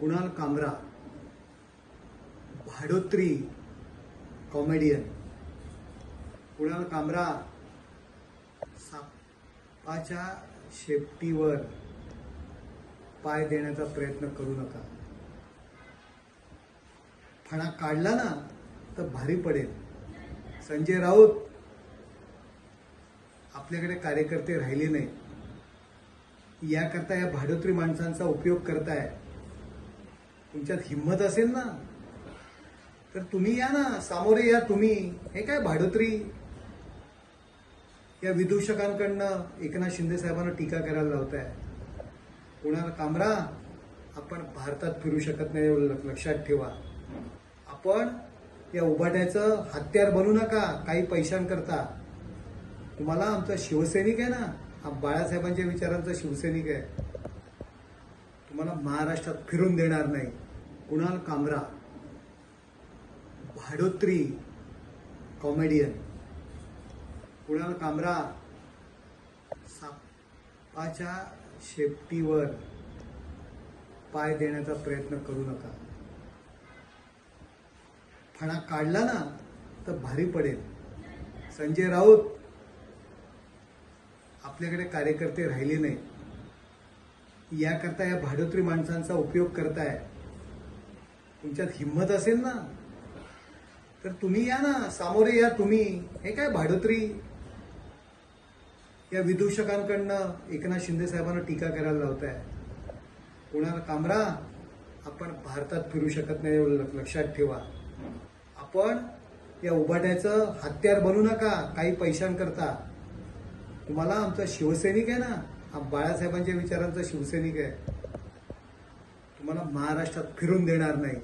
कुणाल कामरा, भाडोत्री कॉमेडियन. कुणाल कामरा सापाच्या शेपटीवर पाय देण्याचा प्रयत्न करू नका. फणा काढला ना तर भारी पडेल. संजय राऊत, आपल्याकडे कार्यकर्ते राहिले नाही, याकरता या भाडोत्री माणसांचा उपयोग करताय. तुमच्यात हिंमत असेल ना तर तुम्ही या ना, सामोरे या तुम्ही. हे काय भाडोत्री, या विदूषकांकडनं एकनाथ शिंदे साहेबांना टीका करायला लावताय. कुणाल कामरा, आपण भारतात फिरू शकत नाही, एवढं लक्षात ठेवा. आपण या उभाट्याचं हत्यार बनू नका काही पैशांकरता. तुम्हाला आमचा शिवसैनिक आहे ना, हा बाळासाहेबांच्या विचारांचा शिवसैनिक आहे. तुम्हाला महाराष्ट्रात फिरून देणार नाही. कुणाल कामरा, भाडोत्री कॉमेडियन. कुणाल कामरा सापाच्या शेपटीवर पाय देण्याचा प्रयत्न करू नका. फणा काढला ना तर भारी पडेल. संजय राऊत, आपल्याकडे कार्यकर्ते राहिले नाही, याकरता या भाडोत्री माणसांचा उपयोग करताय. तुमच्यात हिंमत असेल ना तर तुम्ही या ना, सामोरे या तुम्ही. हे काय भाडोत्री, या विदूषकांकडनं एकनाथ शिंदे साहेबांना टीका करायला लावताय. कुणाल कामरा, आपण भारतात फिरू शकत नाही, एवढं लक्षात ठेवा. आपण या उभाट्याचं हत्यार बनू नका काही पैशांकरता. तुम्हाला आमचा शिवसैनिक आहे ना, हा बाळासाहेबांच्या विचारांचा शिवसैनिक आहे. तुम्हाला महाराष्ट्रात फिरून देणार नाही.